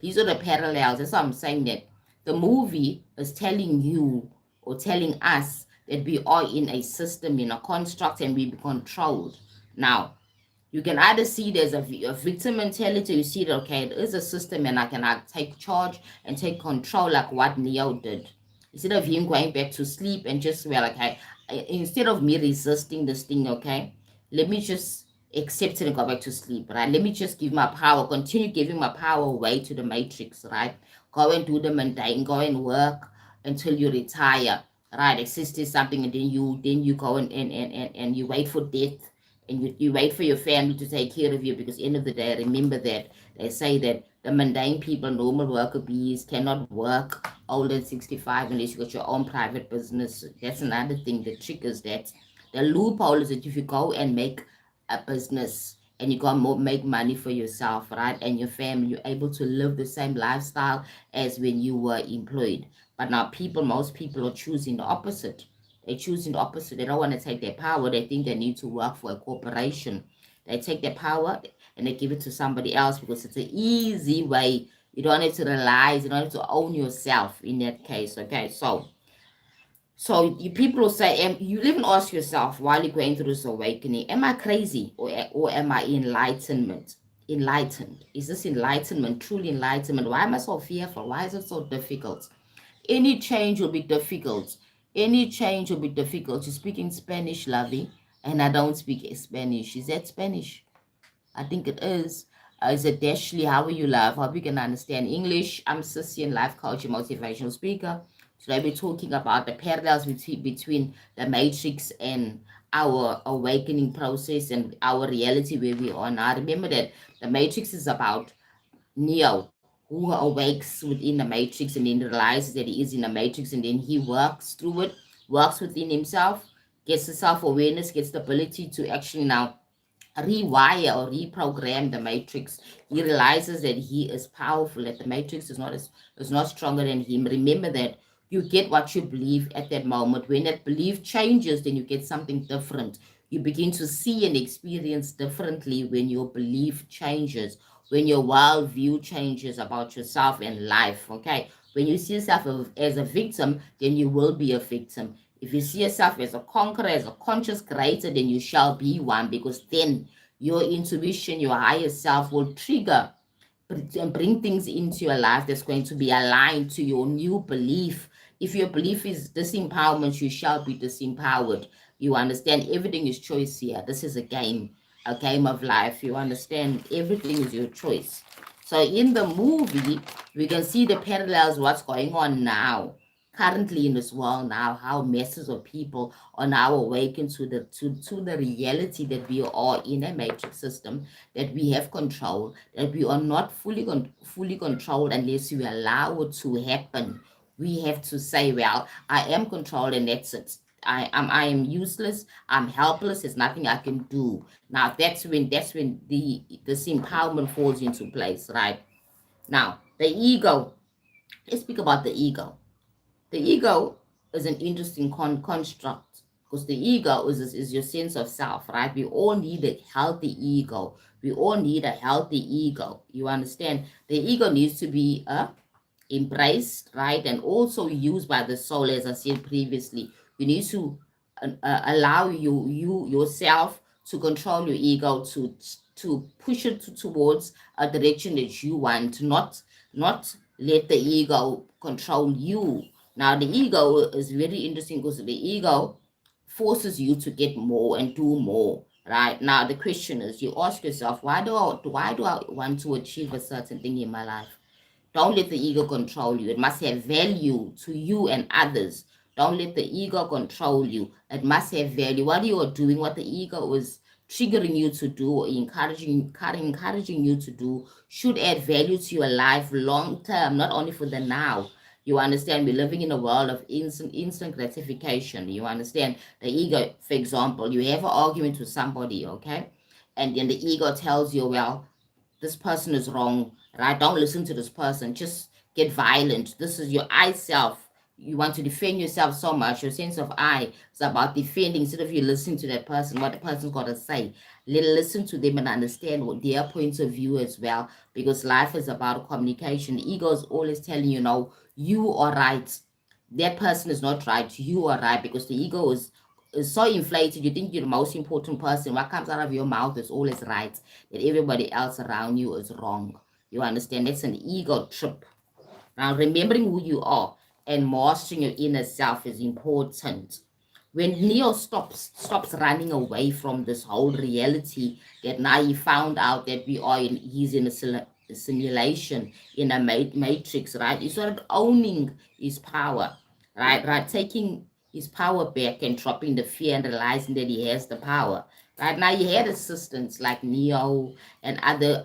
These are the parallels. That's why I'm saying that the movie is telling you or telling us that we are in a system, in a construct, and we be controlled. Now, you can either see it as a victim mentality, you see that, okay, it is a system and I can take charge and take control like what Neo did. Instead of him going back to sleep and just, well, okay, instead of me resisting this thing, okay, let me just accept it and go back to sleep, right? Let me just give my power, continue giving my power away to the matrix, right? Go and do the mundane, go and work until you retire, right? At 60 something, and then you go and you wait for death, and you wait for your family to take care of you, because end of the day, remember that they say that the mundane people, normal worker bees, cannot work older than 65 unless you got your own private business. That's another thing. The trick is that the loophole is that if you go and make a business and you go and make money for yourself, right, and your family, you're able to live the same lifestyle as when you were employed. But now most people are choosing the opposite. They're choosing the opposite. They don't want to take their power. They think they need to work for a corporation. They take their power and they give it to somebody else because it's an easy way. You don't have to realize, you don't have to own yourself in that case. Okay, so you people will say, you even ask yourself while you're going through this awakening, am I crazy, or am I enlightened? Is this enlightenment, truly enlightenment? Why am I so fearful? Why is it so difficult? Any change will be difficult. Any change will be difficult. You speak in Spanish, Lovey, and I don't speak Spanish. Is that Spanish? I think it is. Is it Dashley? How are you, love? Hope you can understand English. I'm Sissy, and life coach and motivational speaker. Today we're talking about the parallels between the matrix and our awakening process and our reality where we are now. Remember that the matrix is about Neo, who awakes within the matrix and then realizes that he is in the matrix, and then he works through it, works within himself, gets the self-awareness, gets the ability to actually now rewire or reprogram the matrix. He realizes that he is powerful, that the matrix is not stronger than him. Remember that you get what you believe at that moment. When that belief changes, then you get something different. You begin to see and experience differently when your belief changes, when your worldview changes about yourself and life. Okay, when you see yourself as a victim, then you will be a victim. If you see yourself as a conqueror, as a conscious creator, then you shall be one, because then your intuition, your higher self will trigger and bring things into your life that's going to be aligned to your new belief. If your belief is disempowerment, you shall be disempowered. You understand? Everything is choice here. This is a game of life. You understand? Everything is your choice. So in the movie, we can see the parallels, what's going on now, currently in this world now, how masses of people are now awakened to the reality that we are in a matrix system, that we have control, that we are not fully controlled unless we allow it to happen. We have to say, well, I am controlled, and that's it. I am useless. I'm helpless. There's nothing I can do. Now that's when this empowerment falls into place, right? Now the ego. Let's speak about the ego. The ego is an interesting construct, because the ego is your sense of self, right? We all need a healthy ego. We all need a healthy ego. You understand? The ego needs to be embraced, right? And also used by the soul, as I said previously. You need to allow you yourself to control your ego, to push it towards a direction that you want, not let the ego control you. Now the ego is very interesting, because the ego forces you to get more and do more. Right now, the question is, you ask yourself, why do I want to achieve a certain thing in my life? Don't let the ego control you. It must have value to you and others. Don't let the ego control you. It must have value. What you are doing, what the ego is triggering you to do, or encouraging you to do, should add value to your life long term, not only for the now. You understand? We're living in a world of instant gratification. You understand? The ego, for example, you have an argument with somebody, okay? And then the ego tells you, well, this person is wrong, right? Don't listen to this person. Just get violent. This is your I self. You want to defend yourself so much. Your sense of I is about defending, instead of you listening to that person, what the person's got to say. Listen to them and understand what their points of view as well, because life is about communication. The ego is always telling you, no, you are right. That person is not right. You are right, because the ego is so inflated. You think you're the most important person. What comes out of your mouth is always right. That everybody else around you is wrong. You understand? That's an ego trip. Now, remembering who you are and mastering your inner self is important. When Neo stops running away from this whole reality, that now he found out that he's in a simulation, in a matrix, right? He started owning his power, right, taking his power back and dropping the fear and realizing that he has the power. Right now, he had assistants like Neo and other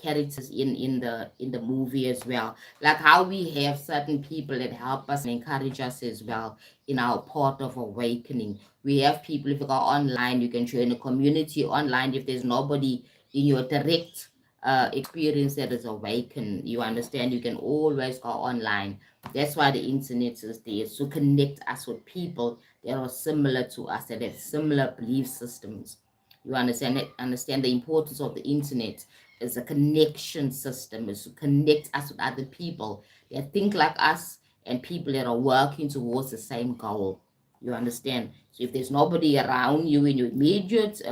characters in the movie as well. Like how we have certain people that help us and encourage us as well in our path of awakening. We have people, if you go online, you can join a community online. If there's nobody in your direct experience that is awakened, you understand, you can always go online. That's why the internet is there, to connect us with people that are similar to us, that have similar belief systems. You understand it? Understand the importance of the internet is a connection system, is to connect us with other people that think like us and people that are working towards the same goal. You understand? So if there's nobody around you in your immediate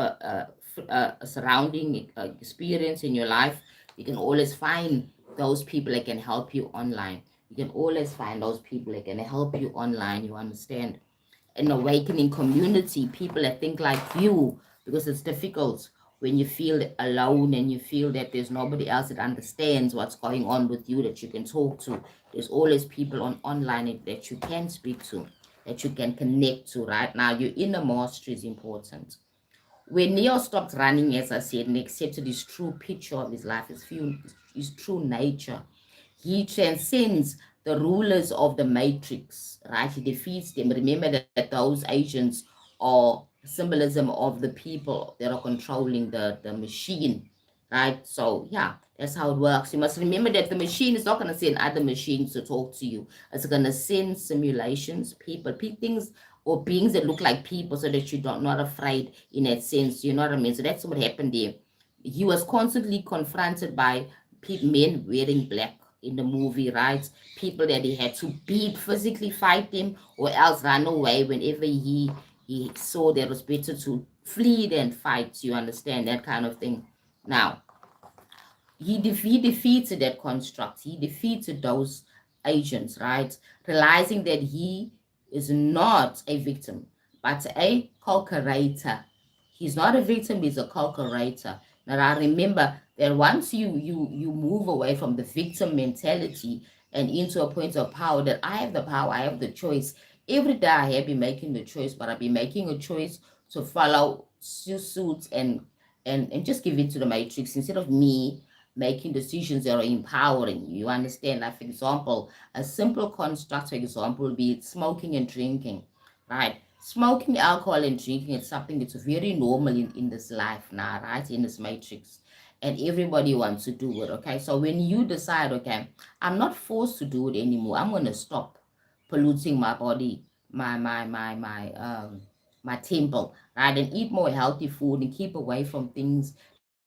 surrounding experience in your life, you can always find those people that can help you online. You can always find those people that can help you online. You understand? An awakening community, people that think like you, because it's difficult when you feel alone and you feel that there's nobody else that understands what's going on with you that you can talk to. There's always people online that you can speak to, that you can connect to. Right now, your inner mastery is important. When Neo stopped running, as I said, and accepted his true picture of his life, his true nature, he transcends the rulers of the matrix, right? He defeats them. Remember that those agents are symbolism of the people that are controlling the machine, right? So, yeah, that's how it works. You must remember that the machine is not going to send other machines to talk to you. It's going to send simulations, people, things or beings that look like people, so that you're not afraid in that sense. You know what I mean? So that's what happened there. He was constantly confronted by men wearing black in the movie, right? People that he had to beat, physically fight them, or else run away whenever he saw that it was better to flee than fight. You understand that kind of thing? Now, he defeated that construct. He defeated those agents, right? Realizing that he is not a victim, but a co-creator. He's not a victim, he's a co-creator. Now I remember that once you move away from the victim mentality and into a point of power, that I have the power, I have the choice. Every day I have been making the choice, but I've been making a choice to follow suits and just give it to the matrix instead of me making decisions that are empowering you. You understand? Like, for example, a simple construct, for example, would be smoking and drinking, right? Smoking, alcohol, and drinking is something that's very normal in this life now, right? In this matrix. And everybody wants to do it, okay? So when you decide, okay, I'm not forced to do it anymore, I'm going to stop polluting my body, my temple, right? And eat more healthy food and keep away from things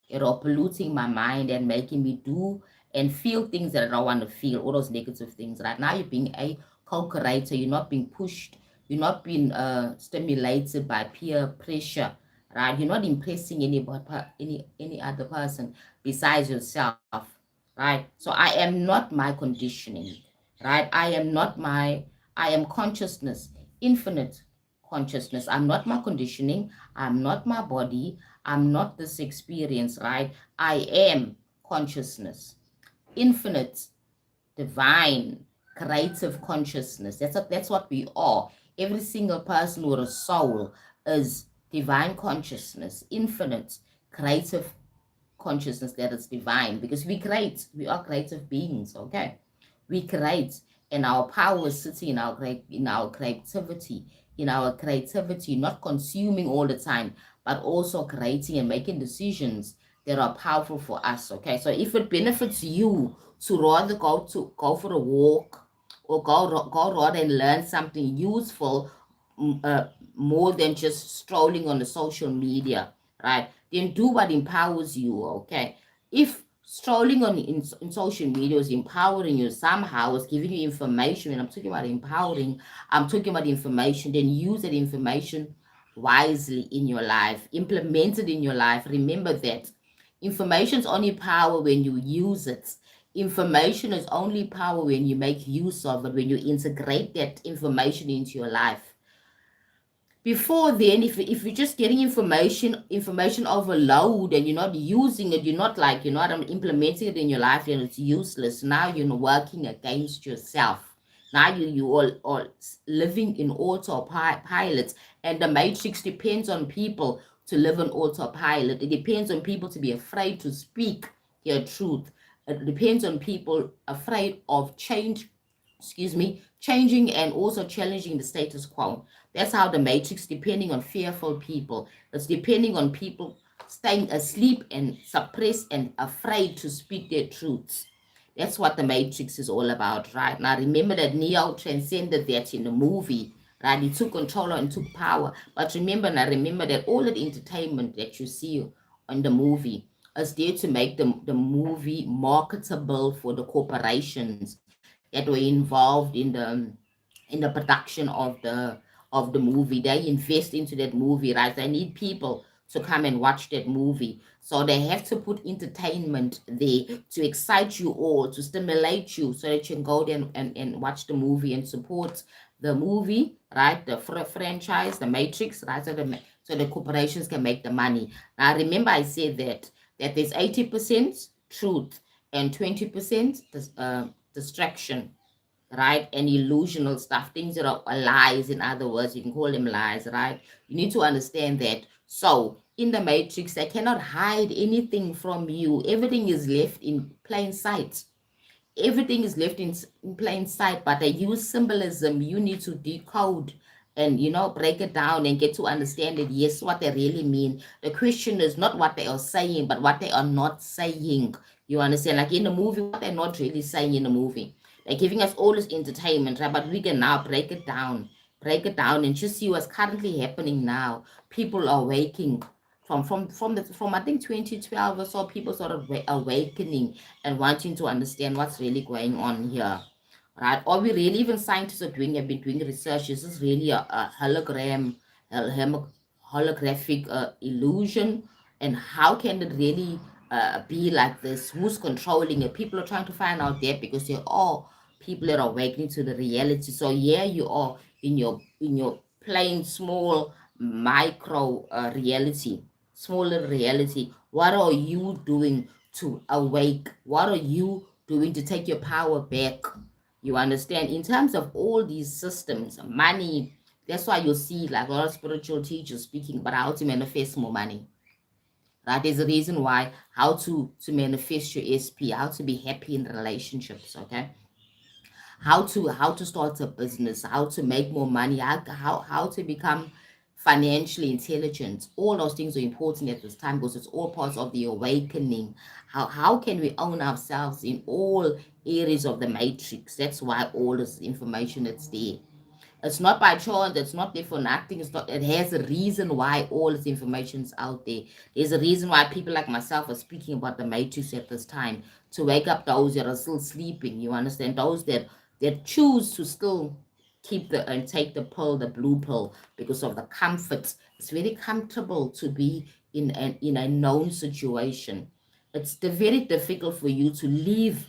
that are polluting my mind and making me do and feel things that I don't want to feel, all those negative things, right? Now you're being a co-creator, you're not being pushed, you're not being stimulated by peer pressure, right? You're not impressing any other person besides yourself, right? So I am not my conditioning, right? I am consciousness, infinite consciousness. I'm not my conditioning, I'm not my body, I'm not this experience, right? I am consciousness, infinite, divine, creative consciousness. That's what we are. Every single person with a soul is divine consciousness, infinite, creative consciousness that is divine, because we are creative beings, okay? We create, and our power is sitting in our creativity, not consuming all the time, but also creating and making decisions that are powerful for us, okay? So if it benefits you to rather go for a walk, or go rather and learn something useful, more than just strolling on the social media, right? then do what empowers you, okay? If strolling in social media is empowering you somehow, is giving you information, and I'm talking about empowering, I'm talking about information, then use that information wisely in your life, implement it in your life. Remember that information is only power when you use it. Information is only power when you make use of it, when you integrate that information into your life. Before then, if you're just getting information overload, and you're not using it, you're not like, you're not implementing it in your life, and it's useless. Now you're working against yourself. Now you all living in autopilot, and the matrix depends on people to live on autopilot. It depends on people to be afraid to speak their truth. It depends on people afraid of changing and also challenging the status quo. That's how the matrix, depending on fearful people. It's depending on people staying asleep and suppressed and afraid to speak their truths. That's what the matrix is all about, right? Now remember that Neo transcended that in the movie, right? He took control and took power. But remember that all the entertainment that you see on the movie is there to make the movie marketable for the corporations that were involved in the production of the movie. They invest into that movie, right? They need people to come and watch that movie. So they have to put entertainment there to excite you all, to stimulate you so that you can go there and watch the movie and support the movie, right? The franchise, the Matrix, right? So the corporations can make the money. Now remember I said that there's 80% truth and 20% distraction, right? And illusional stuff, things that are lies, in other words, you can call them lies, right? You need to understand that. So in the matrix, they cannot hide anything from you. Everything is left in plain sight. Everything is left in plain sight, but they use symbolism. You need to decode and break it down and get to understand it. Yes, what they really mean. The question is not what they are saying, but what they are not saying. You understand? Like in the movie, what they're not really saying in the movie. They're giving us all this entertainment, right? But we can now break it down and just see what's currently happening now. People are waking from I think 2012 or so. People sort of awakening and wanting to understand what's really going on here, right? Or we really, even scientists have been doing research. Is this really a holographic illusion? And how can it really be like this? Who's controlling it? People are trying to find out that, because they're all people that are awakening to the reality. So here you are in your plain small micro reality, smaller reality. What are you doing to awake? What are you doing to take your power back? You understand? In terms of all these systems, money, that's why you see like a lot of spiritual teachers speaking about how to manifest more money. Right? There's a reason why, how to manifest your SP, how to be happy in relationships, okay? How to start a business, how to make more money, how to become financially intelligent. All those things are important at this time, because it's all parts of the awakening. How can we own ourselves in all areas of the matrix? That's why all this information that's there. It's not by chance. It's not there for nothing. It's not. It has a reason why all this information is out there. There's a reason why people like myself are speaking about the matrix at this time, to wake up those that are still sleeping. You understand? Those that choose to still keep and take the pill, the blue pill, because of the comfort. It's very comfortable to be in a known situation. It's very difficult for you to leave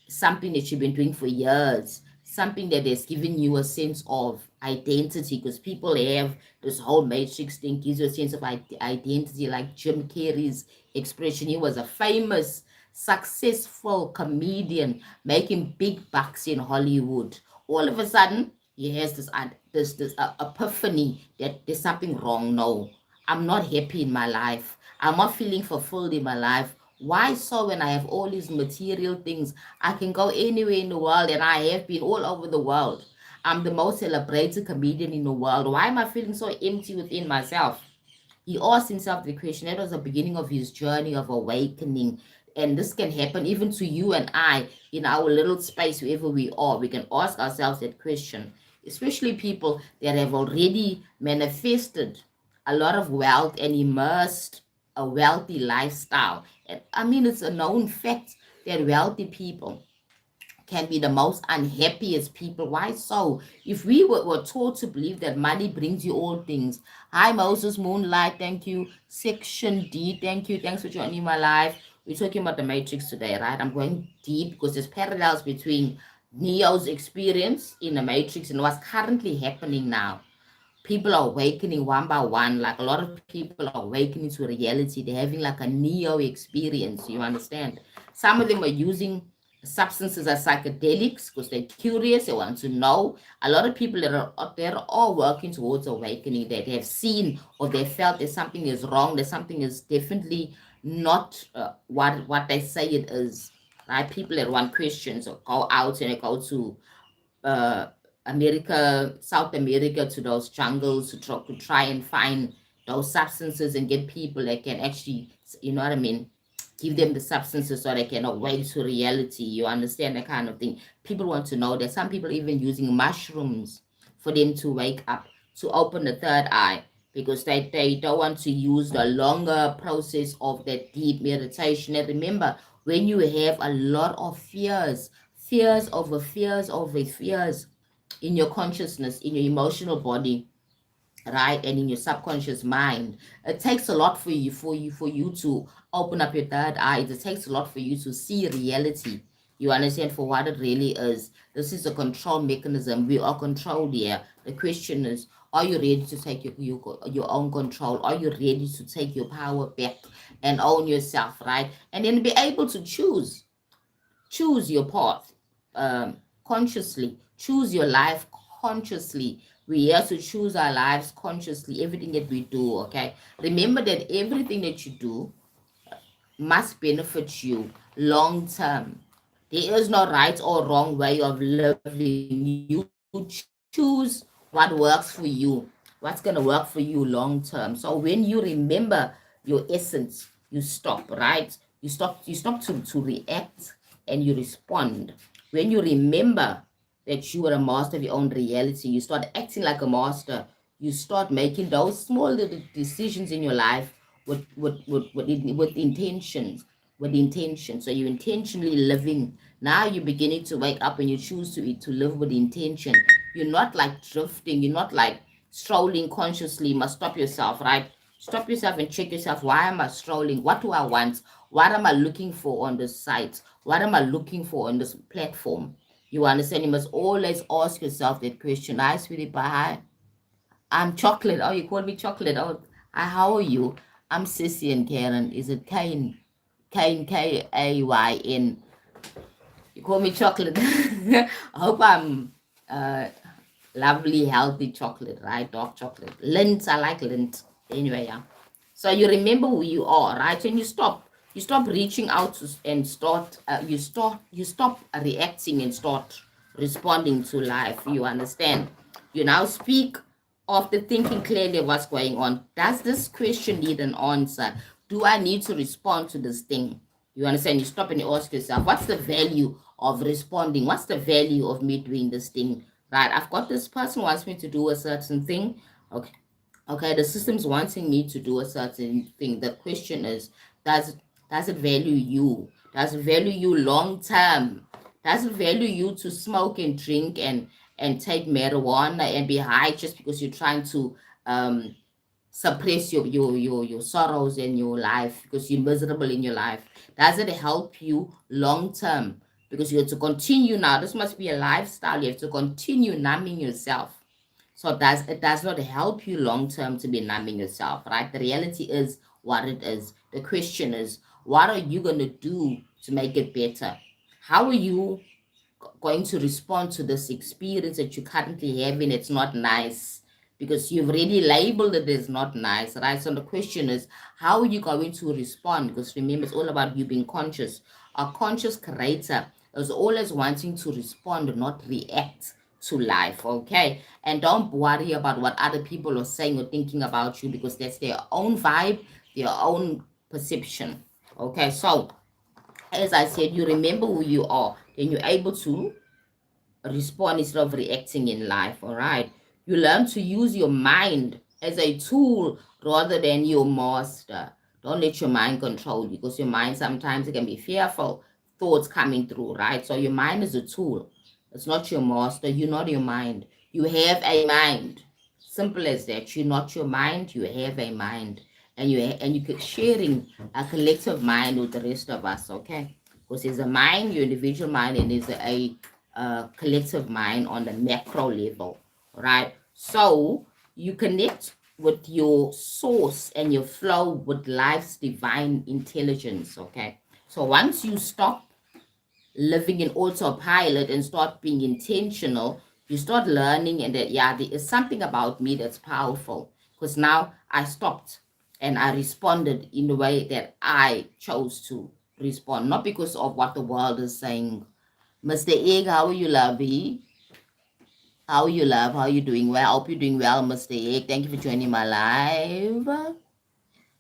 something that you've been doing for years, something that has given you a sense of identity, because people have this whole matrix thing, gives you a sense of identity. Like Jim Carrey's expression, he was a famous, successful comedian making big bucks in Hollywood. All of a sudden, he has this epiphany that there's something wrong. No, I'm not happy in my life. I'm not feeling fulfilled in my life. Why so, when I have all these material things? I can go anywhere in the world, and I have been all over the world. I'm the most celebrated comedian in the world. Why am I feeling so empty within myself? He asked himself the question. That was the beginning of his journey of awakening. And this can happen even to you and I in our little space, wherever we are. We can ask ourselves that question, especially people that have already manifested a lot of wealth and immersed a wealthy lifestyle. And I mean, it's a known fact that wealthy people can be the most unhappiest people. Why so? If we were taught to believe that money brings you all things. Hi, Moses Moonlight, thank you. Section D, thank you. Thanks for joining my live. We're talking about the Matrix today, right? I'm going deep because there's parallels between Neo's experience in the Matrix and what's currently happening now. People are awakening one by one. Like a lot of people are awakening to reality. They're having like a Neo experience. You understand? Some of them are using substances as psychedelics because they're curious. They want to know. A lot of people that are out there are all working towards awakening. That they have seen or they felt that something is wrong. That something is definitely not what they say it is. Right? People that want questions or go out and they go to uh, America, South America, to those jungles to try and find those substances and get people that can actually, you know what I mean, give them the substances so they can awake to reality. You understand that kind of thing. People want to know that. Some people even using mushrooms for them to wake up, to open the third eye, because they don't want to use the longer process of that deep meditation. And remember, when you have a lot of fears in your consciousness, in your emotional body, right, and in your subconscious mind, it takes a lot for you to open up your third eye. It takes a lot for you to see reality. You understand, for what it really is. This is a control mechanism. We are controlled here. The question is, are you ready to take your own control? Are you ready to take your power back and own yourself, right? And then be able to choose your path consciously, choose your life consciously. We have to choose our lives consciously, everything that we do. Okay, remember that everything that you do must benefit you long term. There is no right or wrong way of living. You choose what works for you, what's going to work for you long term. So when you remember your essence, you stop, right? You stop to react and you respond. When you remember that you are a master of your own reality, you start acting like a master. You start making those small little decisions in your life with intentions, with intention. So you're intentionally living. Now you're beginning to wake up and you choose to live with intention. You're not like drifting. You're not like strolling consciously. You must stop yourself, right? Stop yourself and check yourself. Why am I strolling? What do I want? What am I looking for on this site? What am I looking for on this platform? You understand? You must always ask yourself that question. Hi, sweetie pie. I'm Chocolate. Oh, you call me Chocolate. Oh, how are you? I'm Sissy and Karen. Is it Kane? Kane, Kayn. You call me Chocolate. I hope I'm uh, lovely, healthy chocolate, right? Dark chocolate. Lint. I like lint. Anyway, yeah. So you remember who you are, right? And you stop reaching out and start you stop reacting and start responding to life. You understand? You now speak after thinking clearly of what's going on. Does this question need an answer? Do I need to respond to this thing? You understand? You stop and you ask yourself, what's the value of responding? What's the value of me doing this thing? Right? I've got this person wants me to do a certain thing. Okay. Okay, the system's wanting me to do a certain thing. The question is, does does it value you? Does it value you long term? Does it value you to smoke and drink and take marijuana and be high just because you're trying to um suppress your sorrows in your life because you're miserable in your life? Does it help you long term? Because you have to continue now. This must be a lifestyle. You have to continue numbing yourself. So it does not help you long term to be numbing yourself, right? The reality is what it is. The question is, what are you gonna do to make it better? How are you going to respond to this experience that you're currently having? It's not nice because you've already labeled it as not nice, right? So the question is, how are you going to respond? Because remember, it's all about you being conscious. A conscious creator is always wanting to respond, not react to life, okay? And don't worry about what other people are saying or thinking about you because that's their own vibe, their own perception, okay? So as I said, you remember who you are, then you're able to respond instead of reacting in life. All right. You learn to use your mind as a tool rather than your master. Don't let your mind control you, because your mind sometimes it can be fearful thoughts coming through, right? So your mind is a tool. It's not your master. You're not your mind. You have a mind. Simple as that. You're not your mind. You have a mind, and you're sharing a collective mind with the rest of us. Okay, because there's a mind, your individual mind, and there's a collective mind on the macro level, right? So you connect with your source and your flow with life's divine intelligence. Okay, so once you stop living in autopilot and start being intentional, you start learning, and that, yeah, there is something about me that's powerful, because now I stopped and I responded in the way that I chose to respond, not because of what the world is saying. Mr. Egg, how are you, lovey? How are you, love? How are you doing? Well, I hope you're doing well, Mr. Egg. Thank you for joining my live.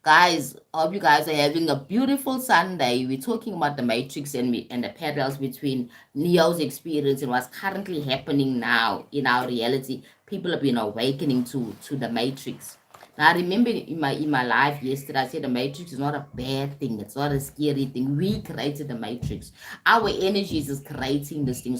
Guys, I hope you guys are having a beautiful Sunday. We're talking about the matrix and the parallels between Neo's experience and what's currently happening now in our reality. People have been awakening to the matrix. Now, I remember in my life yesterday, I said the matrix is not a bad thing. It's not a scary thing. We created the matrix. Our energies is creating this thing.